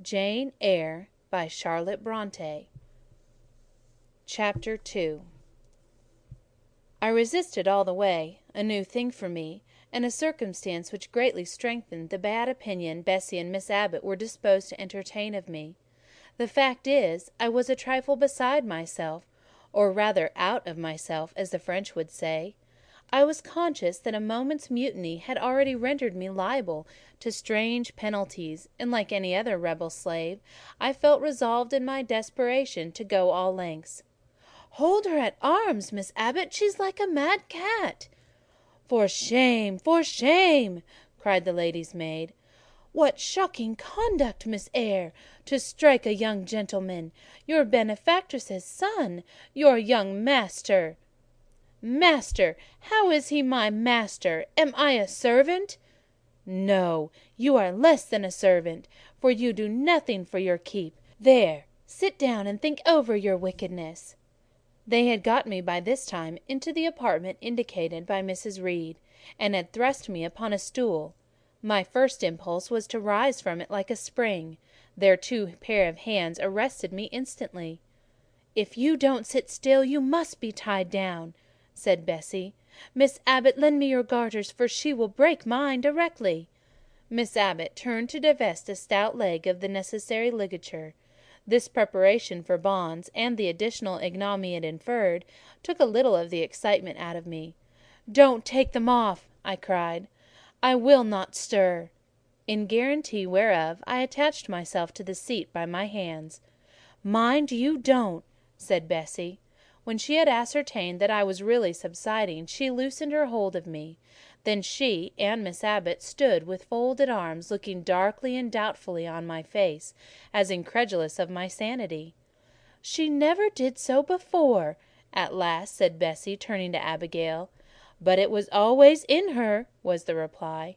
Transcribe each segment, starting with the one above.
Jane Eyre by Charlotte Brontë. Chapter 2. I resisted all the way, a new thing for me, and a circumstance which greatly strengthened the bad opinion Bessie and Miss Abbot were disposed to entertain of me. The fact is, I was a trifle beside myself, or rather out of myself, as the French would say. I was conscious that a moment's mutiny had already rendered me liable to strange penalties, and like any other rebel slave, I felt resolved in my desperation to go all lengths. "Hold her at arms, Miss Abbot, she's like a mad cat." "For shame, for shame!" cried the lady's maid. "What shocking conduct, Miss Eyre, to strike a young gentleman, your benefactress's son, your young master." "Master! How is he my master? Am I a servant?" "No, you are less than a servant, for you do nothing for your keep. There, sit down and think over your wickedness." They had got me by this time into the apartment indicated by Mrs. Reed, and had thrust me upon a stool. My first impulse was to rise from it like a spring. Their two pair of hands arrested me instantly. "If you don't sit still, you must be tied down," said Bessie. "Miss Abbot, lend me your garters, for she will break mine directly." Miss Abbot turned to divest a stout leg of the necessary ligature. This preparation for bonds, and the additional ignominy it inferred, took a little of the excitement out of me. "Don't take them off," I cried. "I will not stir." In guarantee whereof I attached myself to the seat by my hands. "Mind you don't," said Bessie. When she had ascertained that I was really subsiding, she loosened her hold of me. Then she and Miss Abbot stood with folded arms, looking darkly and doubtfully on my face, as incredulous of my sanity. "She never did so before," at last said Bessie, turning to Abigail. "But it was always in her," was the reply.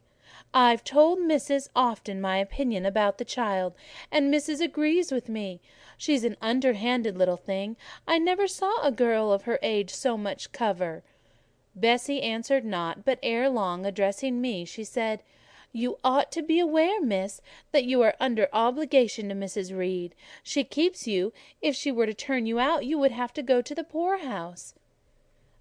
"I've told Mrs. often my opinion about the child, and Mrs. agrees with me. She's an underhanded little thing. I never saw a girl of her age so much cover." Bessie answered not, but ere long, addressing me, she said, "You ought to be aware, miss, that you are under obligation to Mrs. Reed. She keeps you: if she were to turn you out, you would have to go to the poor-house."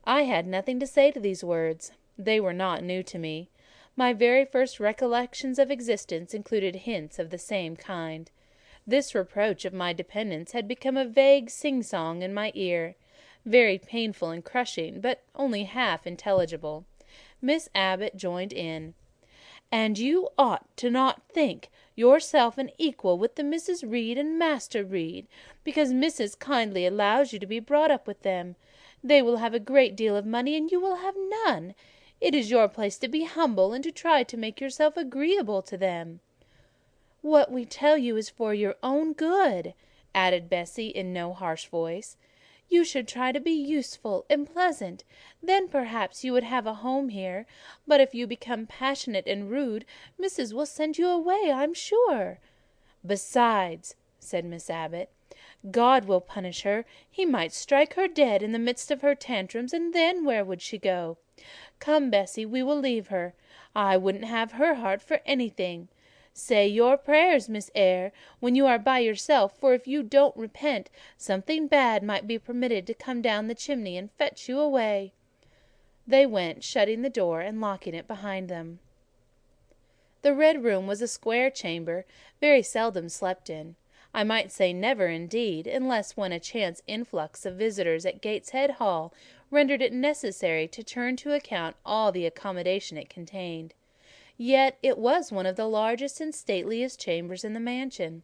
I had nothing to say to these words. They were not new to me. My very first recollections of existence included hints of the same kind. This reproach of my dependence had become a vague sing-song in my ear, very painful and crushing, but only half intelligible. Miss Abbot joined in. "And you ought to not think yourself an equal with the Mrs. Reed and Master Reed, because Mrs. kindly allows you to be brought up with them. They will have a great deal of money, and you will have none. It is your place to be humble, and to try to make yourself agreeable to them." "What we tell you is for your own good," added Bessie in no harsh voice. "You should try to be useful and pleasant: then perhaps you would have a home here. But if you become passionate and rude, Mrs. will send you away, I'm sure." "Besides," said Miss Abbot, "God will punish her: he might strike her dead in the midst of her tantrums, and then where would she go? Come, Bessie, we will leave her. I wouldn't have her heart for anything. Say your prayers, Miss Eyre, when you are by yourself, for if you don't repent, something bad might be permitted to come down the chimney and fetch you away." They went, shutting the door and locking it behind them. The Red Room was a square chamber, very seldom slept in. I might say never, indeed, unless when a chance influx of visitors at Gateshead Hall rendered it necessary to turn to account all the accommodation it contained. Yet it was one of the largest and stateliest chambers in the mansion.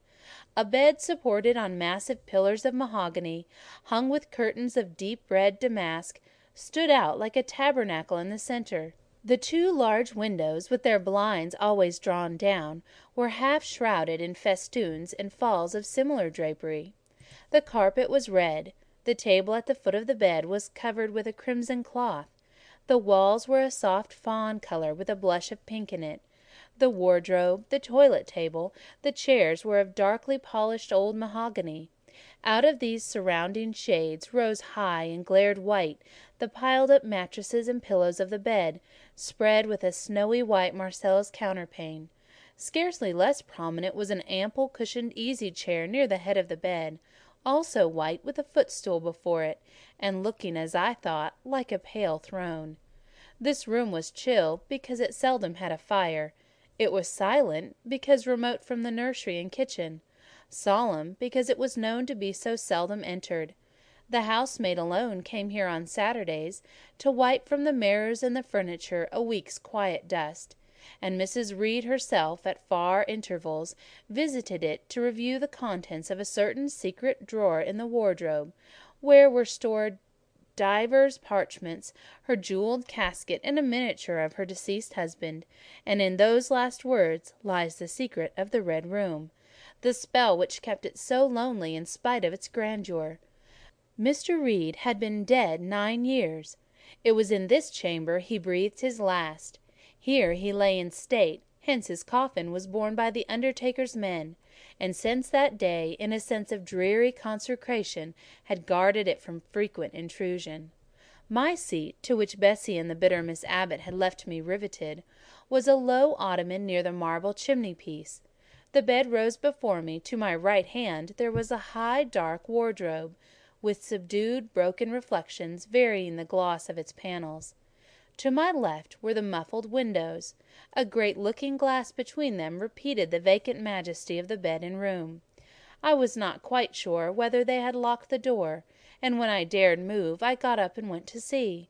A bed supported on massive pillars of mahogany, hung with curtains of deep red damask, stood out like a tabernacle in the centre. The two large windows, with their blinds always drawn down, were half shrouded in festoons and falls of similar drapery. The carpet was red. The table at the foot of the bed was covered with a crimson cloth. The walls were a soft fawn colour with a blush of pink in it. The wardrobe, the toilet table, the chairs were of darkly polished old mahogany. Out of these surrounding shades rose high and glared white the piled-up mattresses and pillows of the bed, spread with a snowy white Marcel's counterpane. Scarcely less prominent was an ample cushioned easy-chair near the head of the bed, also white, with a footstool before it, and looking, as I thought, like a pale throne. This room was chill, because it seldom had a fire; it was silent, because remote from the nursery and kitchen; solemn, because it was known to be so seldom entered. The housemaid alone came here on Saturdays, to wipe from the mirrors and the furniture a week's quiet dust; and Mrs. Reed herself, at far intervals, visited it to review the contents of a certain secret drawer in the wardrobe, where were stored divers parchments, her jewelled casket, and a miniature of her deceased husband; and in those last words lies the secret of the Red Room, the spell which kept it so lonely in spite of its grandeur. Mr. Reed had been dead 9 years. It was in this chamber he breathed his last. Here he lay in state, hence his coffin was borne by the undertaker's men, and since that day, in a sense of dreary consecration, had guarded it from frequent intrusion. My seat, to which Bessie and the bitter Miss Abbot had left me riveted, was a low ottoman near the marble chimney-piece. The bed rose before me; to my right hand there was a high dark wardrobe, with subdued broken reflections varying the gloss of its panels. To my left were the muffled windows; a great looking-glass between them repeated the vacant majesty of the bed and room. I was not quite sure whether they had locked the door, and when I dared move, I got up and went to see.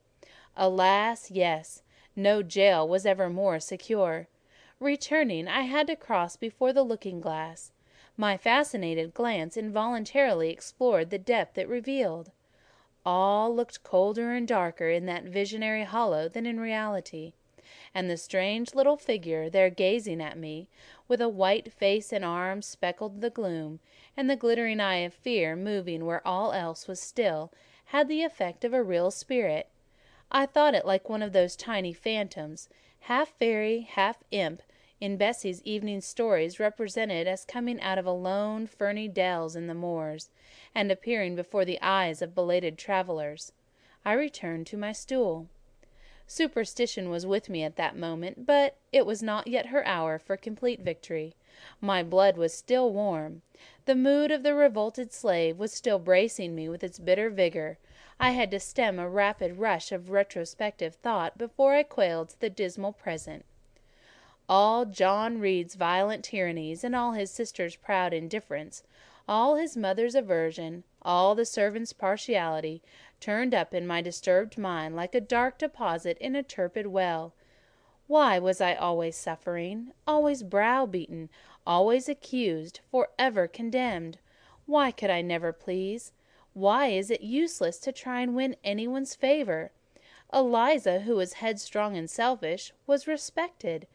Alas, yes! no jail was ever more secure. Returning, I had to cross before the looking-glass. My fascinated glance involuntarily explored the depth it revealed. All looked colder and darker in that visionary hollow than in reality; and the strange little figure there gazing at me, with a white face and arms speckled the gloom, and the glittering eye of fear moving where all else was still, had the effect of a real spirit. I thought it like one of those tiny phantoms, half fairy, half imp, in Bessie's evening stories, represented as coming out of lone ferny dells in the moors, and appearing before the eyes of belated travellers. I returned to my stool. Superstition was with me at that moment, but it was not yet her hour for complete victory. My blood was still warm. The mood of the revolted slave was still bracing me with its bitter vigour. I had to stem a rapid rush of retrospective thought before I quailed to the dismal present. All John Reed's violent tyrannies, and all his sister's proud indifference, all his mother's aversion, all the servants' partiality, turned up in my disturbed mind like a dark deposit in a turbid well. Why was I always suffering, always browbeaten, always accused, for ever condemned? Why could I never please? Why is it useless to try and win anyone's favour? Eliza, who was headstrong and selfish, was respected.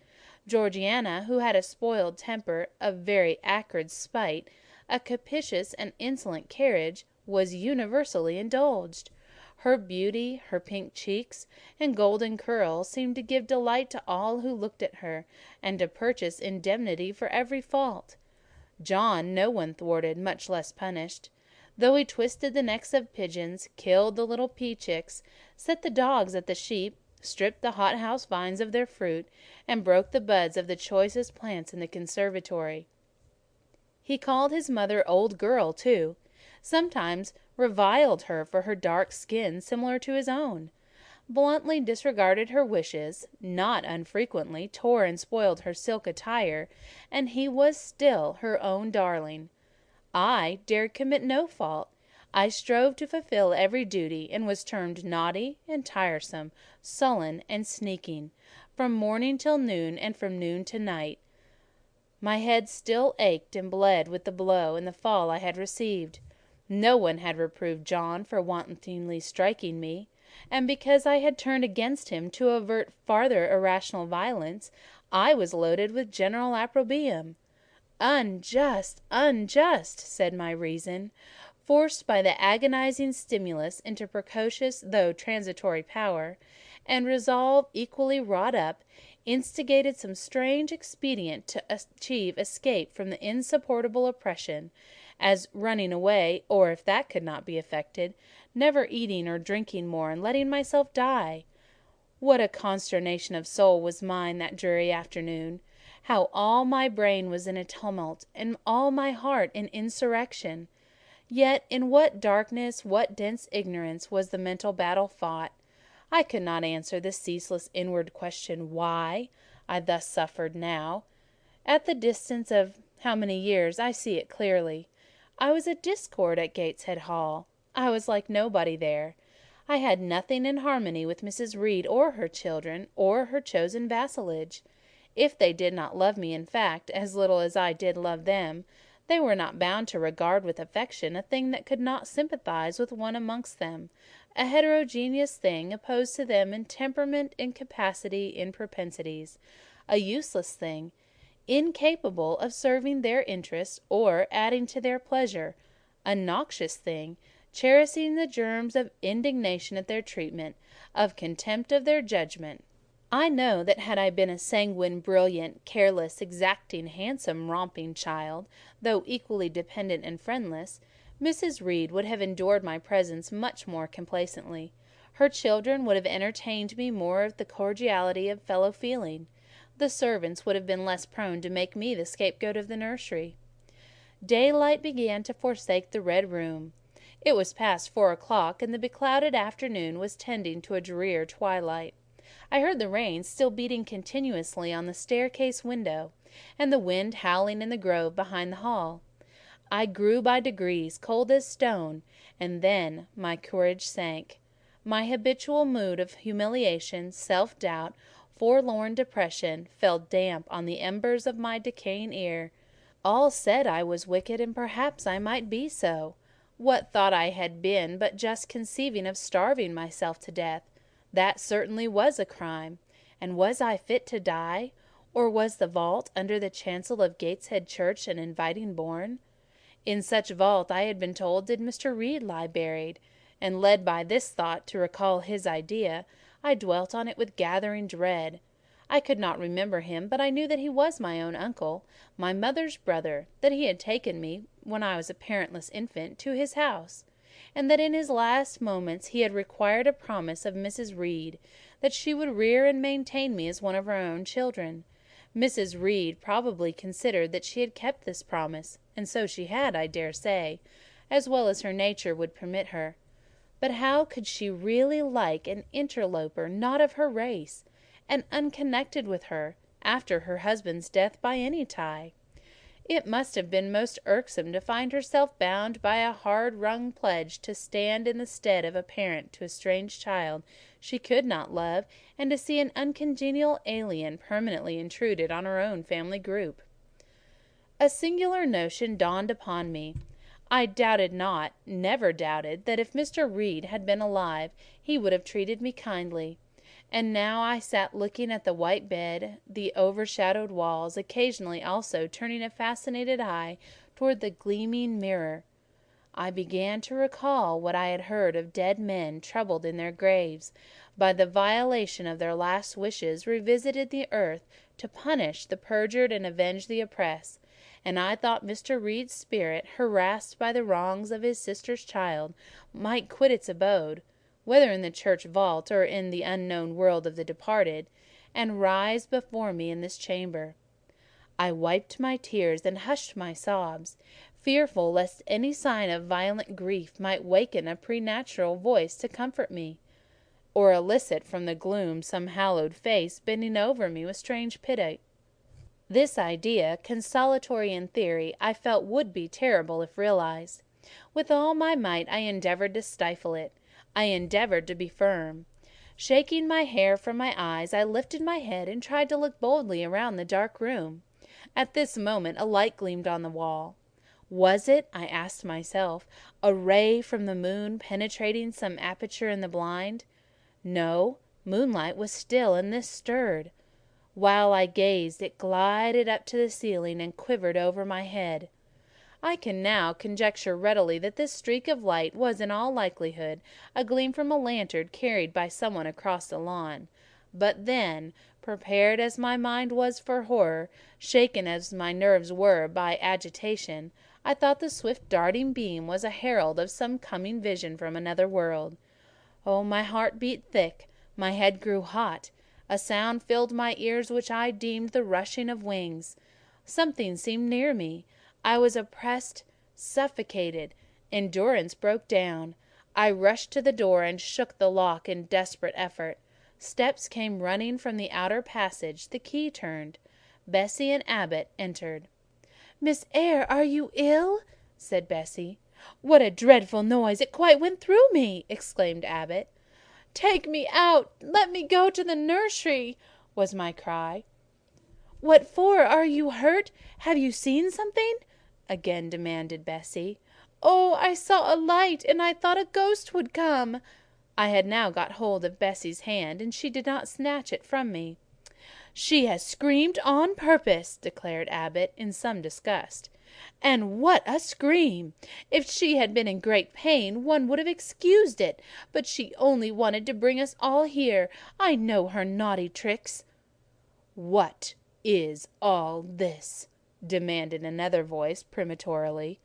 Georgiana, who had a spoiled temper, a very acrid spite, a captious and insolent carriage, was universally indulged. Her beauty, her pink cheeks, and golden curls seemed to give delight to all who looked at her, and to purchase indemnity for every fault. John no one thwarted, much less punished. Though he twisted the necks of pigeons, killed the little pea-chicks, set the dogs at the sheep, stripped the hothouse vines of their fruit, and broke the buds of the choicest plants in the conservatory. He called his mother old girl too; sometimes reviled her for her dark skin similar to his own; bluntly disregarded her wishes, not unfrequently tore and spoiled her silk attire, and he was still her own darling. I dared commit no fault. I strove to fulfil every duty, and was termed naughty and tiresome, sullen and sneaking, from morning till noon, and from noon to night. My head still ached and bled with the blow and the fall I had received. No one had reproved John for wantonly striking me, and because I had turned against him to avert farther irrational violence, I was loaded with general opprobrium. Unjust, unjust, said my reason, forced by the agonizing stimulus into precocious though transitory power, and resolve equally wrought up, instigated some strange expedient to achieve escape from the insupportable oppression, as running away, or, if that could not be effected, never eating or drinking more, and letting myself die. What a consternation of soul was mine that dreary afternoon! how all my brain was in a tumult, and all my heart in insurrection. Yet in what darkness, what dense ignorance was the mental battle fought! I could not answer the ceaseless inward question why I thus suffered now. At the distance of how many years, I see it clearly. I was a discord at Gateshead Hall. I was like nobody there. I had nothing in harmony with Mrs. Reed or her children, or her chosen vassalage. If they did not love me in fact as little as I did love them, they were not bound to regard with affection a thing that could not sympathise with one amongst them, a heterogeneous thing opposed to them in temperament, in capacity, in propensities, a useless thing, incapable of serving their interests or adding to their pleasure, a noxious thing, cherishing the germs of indignation at their treatment, of contempt of their judgment. I know that had I been a sanguine, brilliant, careless, exacting, handsome, romping child, though equally dependent and friendless, Mrs. Reed would have endured my presence much more complacently. Her children would have entertained me more with the cordiality of fellow-feeling. The servants would have been less prone to make me the scapegoat of the nursery. Daylight began to forsake the red room. It was past 4 o'clock, and the beclouded afternoon was tending to a drear twilight. I heard the rain still beating continuously on the staircase window, and the wind howling in the grove behind the hall. I grew by degrees cold as stone, and then my courage sank. My habitual mood of humiliation, self-doubt, forlorn depression, fell damp on the embers of my decaying ear. All said I was wicked, and perhaps I might be so. What thought I had been but just conceiving of starving myself to death? That certainly was a crime. And was I fit to die? Or was the vault under the chancel of Gateshead Church an inviting bourne? In such vault, I had been told, did Mr. Reed lie buried, and led by this thought to recall his idea, I dwelt on it with gathering dread. I could not remember him, but I knew that he was my own uncle, my mother's brother, that he had taken me, when I was a parentless infant, to his house, and that in his last moments he had required a promise of Mrs. Reed, that she would rear and maintain me as one of her own children. Mrs. Reed probably considered that she had kept this promise, and so she had, I dare say, as well as her nature would permit her. But how could she really like an interloper not of her race, and unconnected with her, after her husband's death by any tie? It must have been most irksome to find herself bound by a hard-wrung pledge to stand in the stead of a parent to a strange child she could not love, and to see an uncongenial alien permanently intruded on her own family group. A singular notion dawned upon me. I doubted not, never doubted, that if Mr. Reed had been alive, he would have treated me kindly. And now I sat looking at the white bed, the overshadowed walls, occasionally also turning a fascinated eye toward the gleaming mirror. I began to recall what I had heard of dead men troubled in their graves, by the violation of their last wishes, revisited the earth to punish the perjured and avenge the oppressed, and I thought Mr. Reed's spirit, harassed by the wrongs of his sister's child, might quit its abode, whether in the church vault or in the unknown world of the departed, and rise before me in this chamber. I wiped my tears and hushed my sobs, fearful lest any sign of violent grief might waken a preternatural voice to comfort me, or elicit from the gloom some hallowed face bending over me with strange pity. This idea, consolatory in theory, I felt would be terrible if realized. With all my might I endeavoured to stifle it. I endeavoured to be firm. Shaking my hair from my eyes, I lifted my head and tried to look boldly around the dark room. At this moment a light gleamed on the wall. Was it, I asked myself, a ray from the moon penetrating some aperture in the blind? No, moonlight was still, and this stirred. While I gazed, it glided up to the ceiling and quivered over my head. I can now conjecture readily that this streak of light was in all likelihood a gleam from a lantern carried by someone across the lawn. But then, prepared as my mind was for horror, shaken as my nerves were by agitation, I thought the swift darting beam was a herald of some coming vision from another world. Oh, my heart beat thick, my head grew hot, A sound filled my ears which I deemed the rushing of wings. Something seemed near me. I was oppressed, suffocated. Endurance broke down. I rushed to the door and shook the lock in desperate effort. Steps came running from the outer passage. The key turned. Bessie and Abbot entered. "Miss Eyre, are you ill?" said Bessie. "What a dreadful noise! It quite went through me!" exclaimed Abbot. "Take me out! Let me go to the nursery!" was my cry. "What for? Are you hurt? Have you seen something?" again demanded Bessie. "Oh, I saw a light, and I thought a ghost would come." I had now got hold of Bessie's hand, and she did not snatch it from me. "She has screamed on purpose," declared Abbot, in some disgust. "And what a scream! If she had been in great pain, one would have excused it; but she only wanted to bring us all here. I know her naughty tricks." "What is all this?" demanded another voice peremptorily;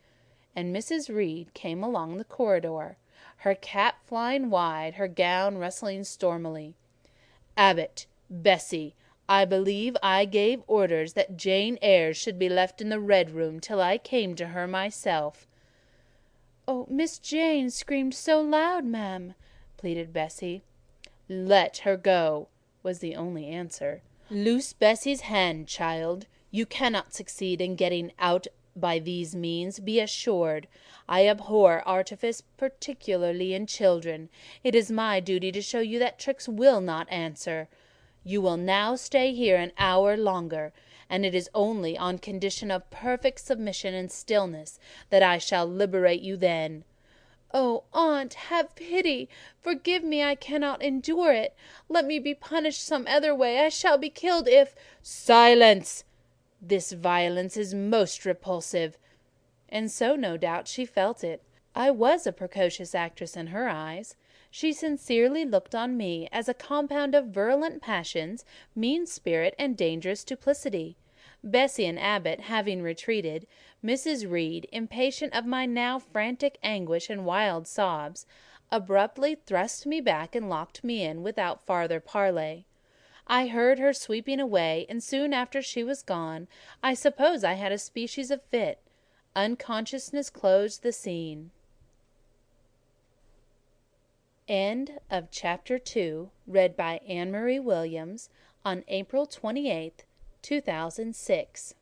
and Mrs. Reed came along the corridor, her cap flying wide, her gown rustling stormily. "Abbot, Bessie, I believe I gave orders that Jane Eyre should be left in the Red Room till I came to her myself." "Oh, Miss Jane screamed so loud, ma'am," pleaded Bessie. "Let her go," was the only answer. "Loose Bessie's hand, child. You cannot succeed in getting out by these means, be assured. I abhor artifice, particularly in children. It is my duty to show you that tricks will not answer. You will now stay here an hour longer, and it is only on condition of perfect submission and stillness that I shall liberate you then." "Oh, aunt, have pity! Forgive me, I cannot endure it. Let me be punished some other way. I shall be killed if—" "Silence! This violence is most repulsive." And so, no doubt, she felt it. I was a precocious actress in her eyes. She sincerely looked on me as a compound of virulent passions, mean spirit, and dangerous duplicity. Bessie and Abbot having retreated, Mrs. Reed, impatient of my now frantic anguish and wild sobs, abruptly thrust me back and locked me in without farther parley. I heard her sweeping away, and soon after she was gone, I suppose I had a species of fit. Unconsciousness closed the scene. End of Chapter 2, read by Anne Marie Williams on April 28th, 2006.